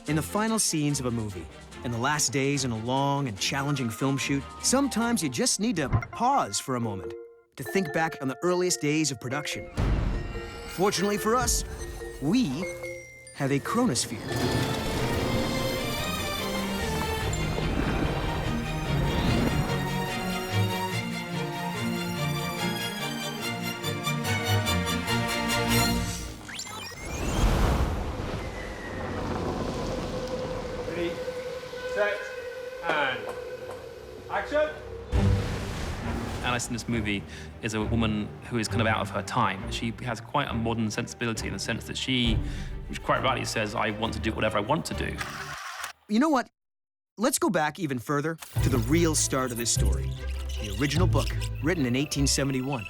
In the final scenes of a movie, in the last days in a long and challenging film shoot, sometimes you just need to pause for a moment to think back on the earliest days of production. Fortunately for us, we have a chronosphere. Ready, set, and action! Alice in this movie is a woman who is kind of out of her time. She has quite a modern sensibility in the sense that she, which quite rightly says, I want to do whatever I want to do. You know what? Let's go back even further to the real start of this story. The original book, written in 1871.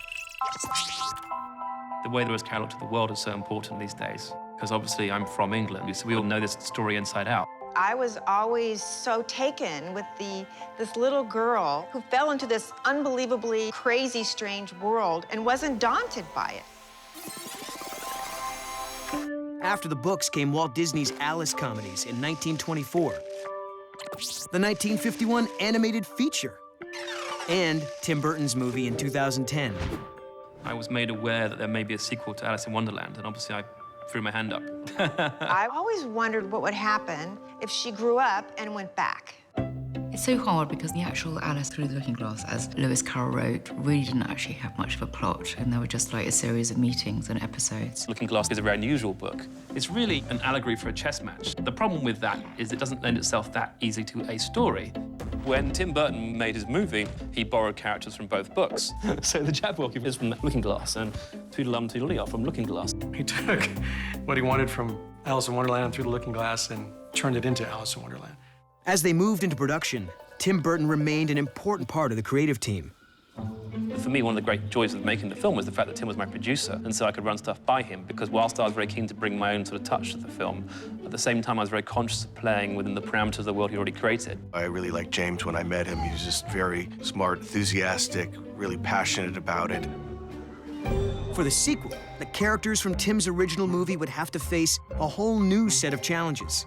The way Lewis Carroll looked at the world is so important these days, because obviously I'm from England, so we all know this story inside out. I was always so taken with this little girl who fell into this unbelievably crazy, strange world and wasn't daunted by it. After the books came Walt Disney's Alice comedies in 1924, the 1951 animated feature, and Tim Burton's movie in 2010. I was made aware that there may be a sequel to Alice in Wonderland, and obviously I threw my hand up. I always wondered what would happen if she grew up and went back. It's so hard because the actual Alice Through the Looking Glass, as Lewis Carroll wrote, really didn't actually have much of a plot, and there were just like a series of meetings and episodes. Looking Glass is a very unusual book. It's really an allegory for a chess match. The problem with that is it doesn't lend itself that easily to a story. When Tim Burton made his movie, he borrowed characters from both books. So the Jabberwocky is from Looking Glass, and Tweedledum Tweedledee are from Looking Glass. He took what he wanted from Alice in Wonderland Through the Looking Glass and turned it into Alice in Wonderland. As they moved into production, Tim Burton remained an important part of the creative team. For me, one of the great joys of making the film was the fact that Tim was my producer, and so I could run stuff by him, because whilst I was very keen to bring my own sort of touch to the film, at the same time I was very conscious of playing within the parameters of the world he already created. I really liked James when I met him. He was just very smart, enthusiastic, really passionate about it. For the sequel, the characters from Tim's original movie would have to face a whole new set of challenges.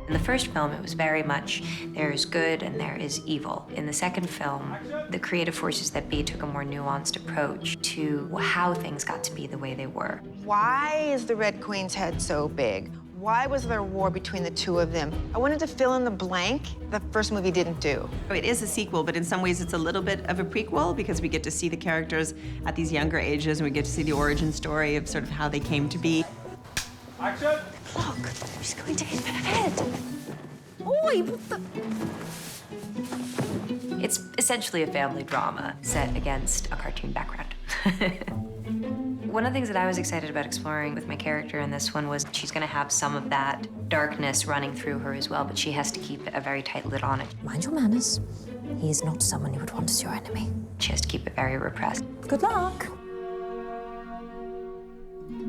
In the first film, it was very much there is good and there is evil. In the second film, the creative forces that be took a more nuanced approach to how things got to be the way they were. Why is the Red Queen's head so big? Why was there a war between the two of them? I wanted to fill in the blank the first movie didn't do. It is a sequel, but in some ways it's a little bit of a prequel because we get to see the characters at these younger ages and we get to see the origin story of sort of how they came to be. Action! Look, she's going to hit her head. Oi, what the? It's essentially a family drama set against a cartoon background. One of the things that I was excited about exploring with my character in this one was she's going to have some of that darkness running through her as well, but she has to keep a very tight lid on it. Mind your manners. He is not someone you would want as your enemy. She has to keep it very repressed. Good luck.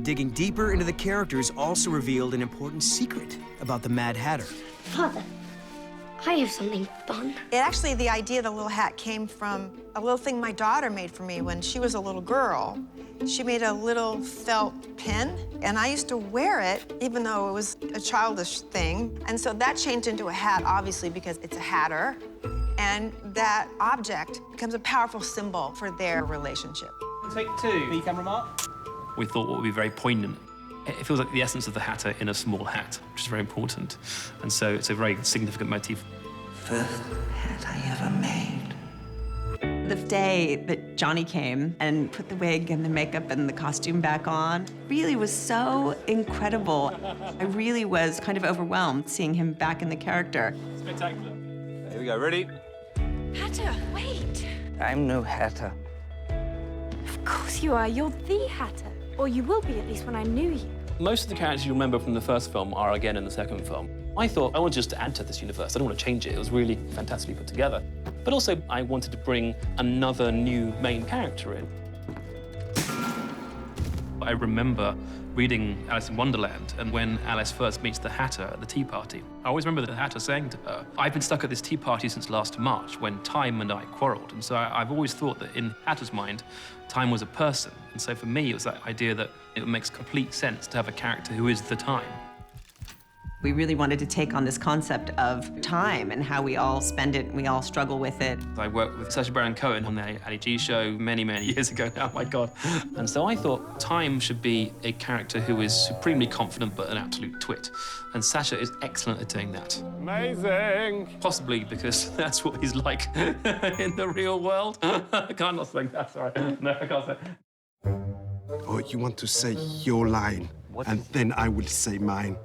Digging deeper into the characters also revealed an important secret about the Mad Hatter. Father, I have something fun. Actually, the idea of the little hat came from a little thing my daughter made for me when she was a little girl. She made a little felt pin, and I used to wear it, even though it was a childish thing. And so that changed into a hat, obviously, because it's a hatter. And that object becomes a powerful symbol for their relationship. Take two. B camera mark. We thought what would be very poignant. It feels like the essence of the Hatter in a small hat, which is very important. And so it's a very significant motif. First hat I ever made. The day that Johnny came and put the wig and the makeup and the costume back on really was so incredible. I really was kind of overwhelmed seeing him back in the character. Spectacular. Here we go, ready? Hatter, wait. I'm no hatter. Of course you are. You're the Hatter. Or you will be, at least when I knew you. Most of the characters you remember from the first film are again in the second film. I thought I wanted just to add to this universe. I don't want to change it. It was really fantastically put together. But also, I wanted to bring another new main character in. I remember reading Alice in Wonderland, and when Alice first meets the Hatter at the tea party, I always remember the Hatter saying to her, I've been stuck at this tea party since last March, when Time and I quarreled. And so I've always thought that in Hatter's mind, Time was a person. And so for me, it was that idea that it makes complete sense to have a character who is the Time. We really wanted to take on this concept of time and how we all spend it and we all struggle with it. I worked with Sacha Baron Cohen on the Ali G show many, many years ago now, my God. And so I thought Time should be a character who is supremely confident but an absolute twit. And Sacha is excellent at doing that. Amazing. Possibly because that's what he's like in the real world. I can't not say that, sorry. No, I can't say. Oh, you want to say your line, and then I will say mine.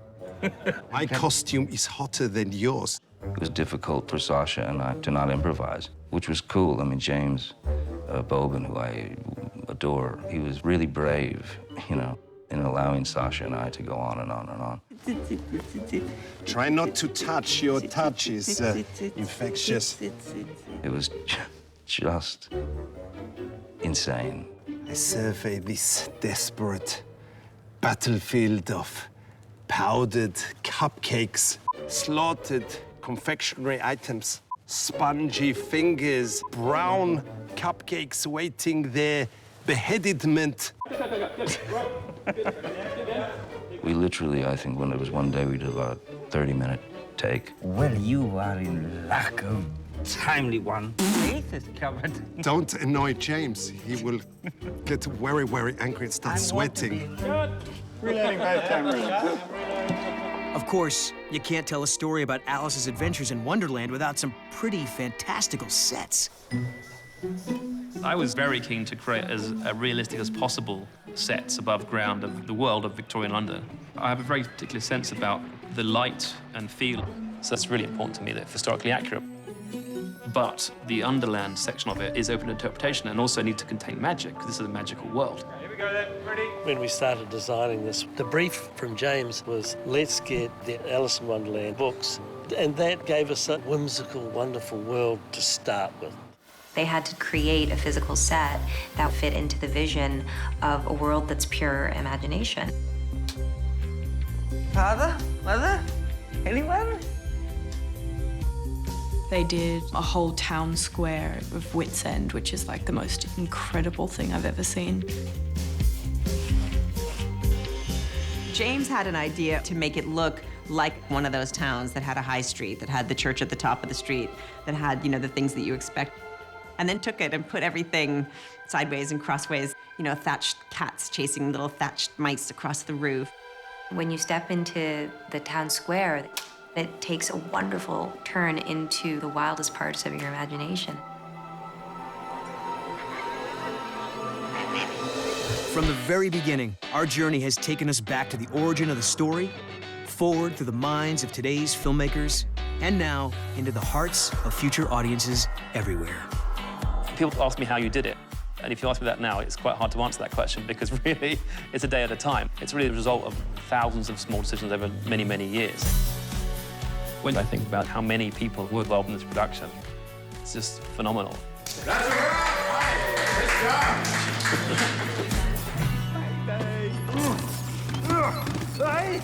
My costume is hotter than yours. It was difficult for Sacha and I to not improvise, which was cool. I mean, James Bobin, who I adore, he was really brave, you know, in allowing Sacha and I to go on and on and on. Try not to touch. Your touch is infectious. It was just insane. I survey this desperate battlefield of powdered cupcakes, slaughtered confectionery items, spongy fingers, brown cupcakes waiting their beheadedment. We literally, I think, when it was one day, we did about a 30-minute take. Well, you are in luck, oh timely one. Faith is covered. Don't annoy James. He will get very, very angry and start sweating. Reloading both cameras. Of course, you can't tell a story about Alice's adventures in Wonderland without some pretty fantastical sets. I was very keen to create as realistic as possible sets above ground of the world of Victorian London. I have a very particular sense about the light and feel, so that's really important to me that it's historically accurate. But the Underland section of it is open to interpretation and also needs to contain magic, because this is a magical world. Here we go then. Ready? When we started designing this, the brief from James was, let's get the Alice in Wonderland books. And that gave us a whimsical, wonderful world to start with. They had to create a physical set that fit into the vision of a world that's pure imagination. Father? Mother? Anyone? They did a whole town square of Wits End, which is like the most incredible thing I've ever seen. James had an idea to make it look like one of those towns that had a high street, that had the church at the top of the street, that had, you know, the things that you expect. And then took it and put everything sideways and crossways, you know, thatched cats chasing little thatched mice across the roof. When you step into the town square, it takes a wonderful turn into the wildest parts of your imagination. From the very beginning, our journey has taken us back to the origin of the story, forward through the minds of today's filmmakers, and now into the hearts of future audiences everywhere. People ask me how you did it. And if you ask me that now, it's quite hard to answer that question because really, it's a day at a time. It's really the result of thousands of small decisions over many, many years. When I think about how many people were involved in this production, it's just phenomenal. That's a wrap! Good job! Hey!